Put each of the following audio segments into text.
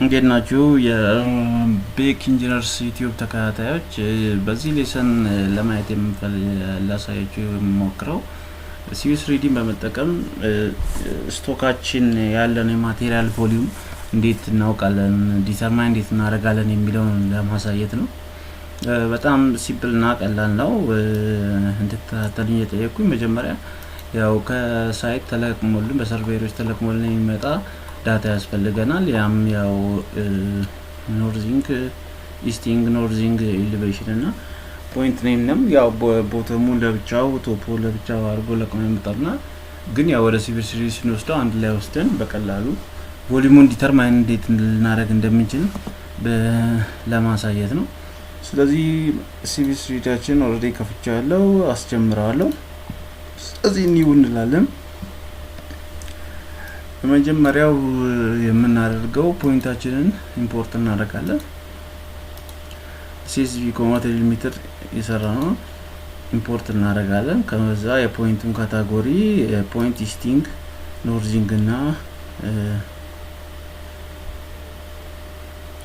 እንዴት ናችሁ የቤክ ኢንጂነርስ ዩቲዩብ ተከታታዮች? በዚህ ሌሰን ለማየት ላሳያችሁ የምሞክረው ሲቪል 3ዲን በመጠቀም ስቶካችን ያለን የማቴሪያል ቮሊዩም እንዴት እናውቃለን፣ ዲተርማይን እንዴት እናደርጋለን የሚለውን ለማሳየት ነው። በጣም ሲምፕል እና ቀላል ነው። እንድትከታተሉኝ እየጠየቅኩኝ መጀመሪያ ያው ከሳይት ተለቅሞልን በሰርቬሮች ተለቅሞልን የሚመጣ ዳታ ያስፈልገናል። ያም ያው ኖርዚንግ ኢስቲንግ ኖርዚንግ ኤሊቬሽን እና ፖይንት ኔም ነው። ያው ቦተሙ ለብቻው ቶፖ ለብቻው አድርጎ ለቅሞ ያመጣልና ግን ያው ወደ ሲቪል 3ዲ ስንወስደው አንድ ላይ ወስደን በቀላሉ ቮሊዩሙን ዲተርማይን እንዴት ልናደርግ እንደምንችል ለማሳየት ነው። ስለዚህ ሲቪል 3ዲያችን ኦልሬዲ ከፍቻለሁ፣ አስጀምረዋለሁ። ስለዚህ ኒው እንላለን። በመጀመሪያው የምናደርገው ፖይንታችንን ኢምፖርት እናደርጋለን። ሲኤስቪ ኮማቴሪያል ሜትር የሰራ ነው ኢምፖርት እናደርጋለን። ከዛ የፖይንቱን ካታጎሪ ፖይንት ኢስቲንግ ኖርዚንግ እና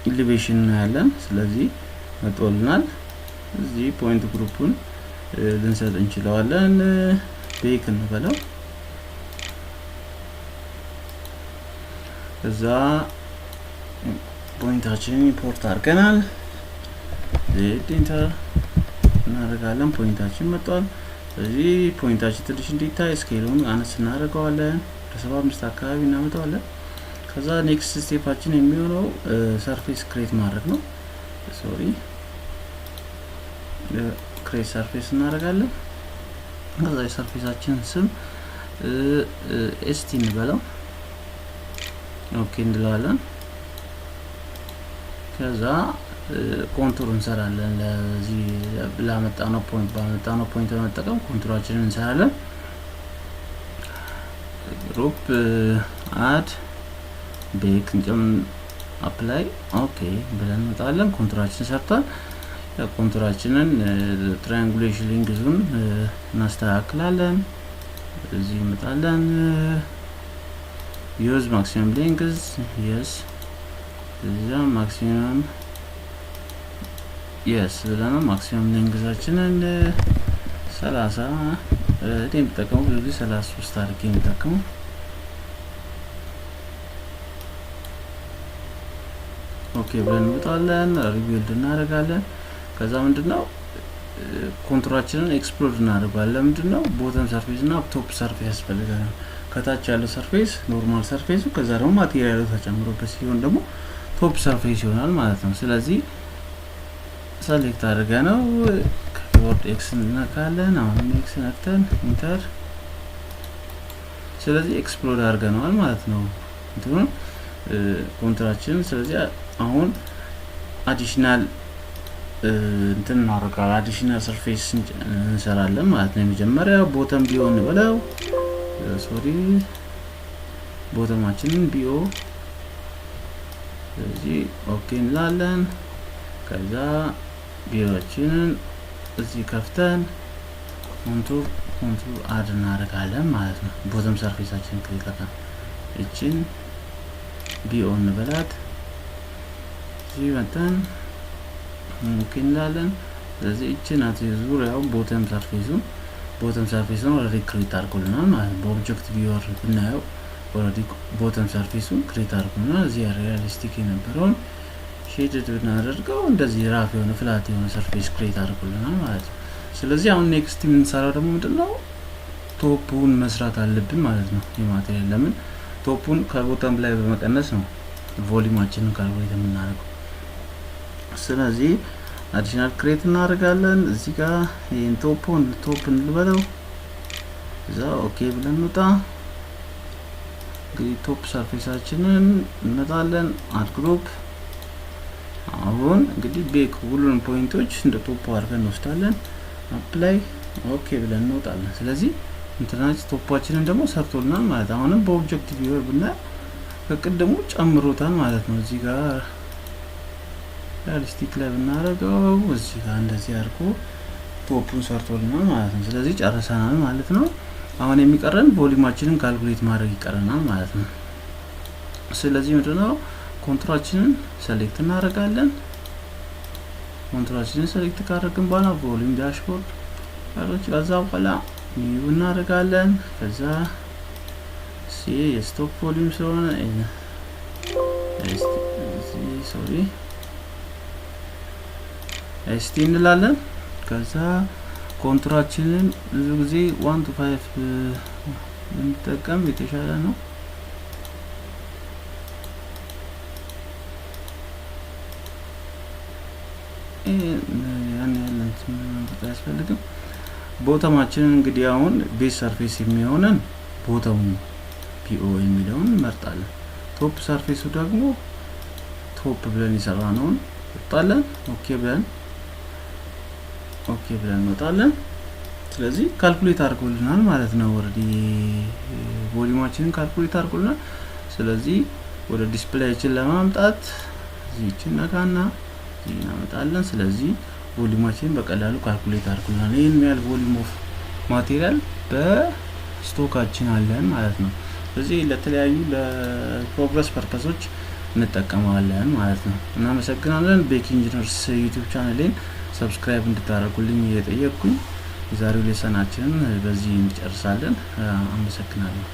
ኤሊቬሽን ያለን። ስለዚህ መጥቶልናል። እዚህ ፖይንት ግሩፑን ልንሰጥ እንችላለን። ቤክ እንበለው። እዛ ፖይንታችንን ኢምፖርት አድርገናል። ኢንተር እናደርጋለን። ፖይንታችን መጥቷል። ስለዚህ ፖይንታችን ትንሽ እንዲታይ ስኬሉን አነስ እናደርገዋለን። ወደ 75 አካባቢ እናመጣዋለን። ከዛ ኔክስት ስቴፓችን የሚሆነው ሰርፌስ ክሬት ማድረግ ነው። ክሬት ሰርፌስ እናደርጋለን። ከዛ የሰርፌሳችንን ስም ኤስቲ እንበለው። ኦኬ እንለዋለን። ከዛ ኮንቱር እንሰራለን። ለዚህ ባመጣነው ፖይንት በመጠቀም ኮንቱራችንን እንሰራለን። ግሩፕ አድ ቤክ አፕላይ ኦኬ ብለን እንመጣለን። ኮንቱራችን ሰርቷል። ኮንቱራችንን ትራያንጉሌሽን ሊንግዙን እናስተካክላለን። እዚህ እንመጣለን። ዩዝ ማክሲመም ሊንክስ የስ እዛ ማክሲመም የስ ብለን ማክሲመም ሊንክሳችንን 30 የምጠቀመው ብዙ ጊዜ 33 አድርጌ የምጠቀመው። ኦኬ ብለን እንመጣለን። ሪቢልድ እናደርጋለን። ከዛ ምንድነው ኮንቱራችንን ኤክስፕሎድ እናደርጋለን። ለምንድነው ቦተም ሰርፌስ እና ቶፕ ሰርፌስ ያስፈልገናል። ከታች ያለው ሰርፌስ ኖርማል ሰርፌሱ፣ ከዛ ደግሞ ማቴሪያሉ ተጨምሮበት ሲሆን ደግሞ ቶፕ ሰርፌስ ይሆናል ማለት ነው። ስለዚህ ሰሌክት አድርገነው ከኪቦርድ ኤክስ እንነካለን። አሁን ኤክስ ነክተን ኢንተር። ስለዚህ ኤክስፕሎድ አድርገነዋል ማለት ነው እንትኑን ኮንቱራችንን። ስለዚህ አሁን አዲሽናል እንትን እናደርጋለን። አዲሽናል ሰርፌስ እንሰራለን ማለት ነው። የመጀመሪያው ቦተም ቢሆን ብለው ቦተማችንን ቢኦ። ስለዚህ ኦኬ እንላለን። ከዛ ቢኦችንን እዚህ ከፍተን ኮንቱር አድ እናደርጋለን ማለት ነው። ቦተም ሰርፌሳችንን ክሊክ እቺን ቢኦ እንበላት። እዚህ መተን ኦኬ እንላለን። ስለዚህ እቺን ዙሪያው ቦተም ሰርፌሱን ኦልሬዲ ክሬት አድርጎልናል ማለት ነው። በኦብጀክት ቪወር ብናየው ኦልሬዲ ቦተም ሰርፌሱን ክሬት አድርጎልናል። እዚህ ሪያሊስቲክ የነበረውን ሼድድ ብናደርገው እንደዚህ ራፍ የሆነ ፍላት የሆነ ሰርፌስ ክሬት አድርጎልናል ማለት ነው። ስለዚህ አሁን ኔክስት የምንሰራው ደግሞ ምንድነው ቶፑን መስራት አለብን ማለት ነው። የማቴሪያል ለምን ቶፑን ከቦተም ላይ በመቀነስ ነው ቮሊዩማችንን ካልኩሌት የምናደርገው። ስለዚህ አዲሽናል ክሬት እናደርጋለን። እዚህ ጋር ይሄን ቶፕ እንልበለው። እዛ ኦኬ ብለን እንውጣ። እንግዲህ ቶፕ ሰርፌሳችንን እንመጣለን። አድ ግሩፕ። አሁን እንግዲህ ቤክ ሁሉንም ፖይንቶች እንደ ቶፕ አድርገን እንወስዳለን። አፕላይ ኦኬ ብለን እንወጣለን። ስለዚህ እንትናች ቶፓችንን ደግሞ ሰርቶልናል ማለት ነው። አሁንም በኦብጀክት ቪወር ብናይ ከቅድሙ ጨምሮታል ማለት ነው። እዚህ ጋር ሪያሊስቲክ ላይ ብናደርገው እዚህ ጋር እንደዚህ አድርጎ ቶፑን ሰርቶልናል ማለት ነው። ስለዚህ ጨርሰናል ማለት ነው። አሁን የሚቀረን ቮሊዩማችንን ካልኩሌት ማድረግ ይቀረናል ማለት ነው። ስለዚህ ምንድነው ኮንትሮላችንን ሴሌክት እናደርጋለን። ኮንትሮላችንን ሴሌክት ካደረግን በኋላ ቮሊዩም ዳሽቦርድ አሮች ከዛ በኋላ ኒው እናደርጋለን። ከዛ የስቶክ ቮሊዩም ስለሆነ ኤስቲ እንላለን። ከዛ ኮንትሮላችንን ብዙ ጊዜ 1 to 5 እንጠቀም የተሻለ ነው። ያን ያለን ያስፈልግም። ቦተማችንን እንግዲህ አሁን ቤዝ ሰርፌስ የሚሆነን ቦተሙ ፒኦ የሚለውን እንመርጣለን። ቶፕ ሰርፌሱ ደግሞ ቶፕ ብለን የሰራነውን እንወጣለን። ኦኬ ብለን እንወጣለን። ስለዚህ ካልኩሌት አድርጎልናል ማለት ነው። ኦሬዲ ቮሊዩማችንን ካልኩሌት አድርጎልናል። ስለዚህ ወደ ዲስፕሌያችን ለማምጣት እዚህችን ነካና እዚህ እናመጣለን። ስለዚህ ቮሊዩማችንን በቀላሉ ካልኩሌት አድርጎልናል። ይሄን ያህል ቮሊዩም ኦፍ ማቴሪያል በስቶካችን አለን ማለት ነው። ስለዚህ ለተለያዩ ለፕሮግረስ ፐርፐሶች እንጠቀማለን ማለት ነው። እናመሰግናለን። ቤክ ኢንጂነርስ ዩቲዩብ ቻናሌን ሰብስክራይብ እንድታደርጉልኝ እየጠየቅኩኝ የዛሬው ሌሰናችንን በዚህ እንጨርሳለን። አመሰግናለሁ።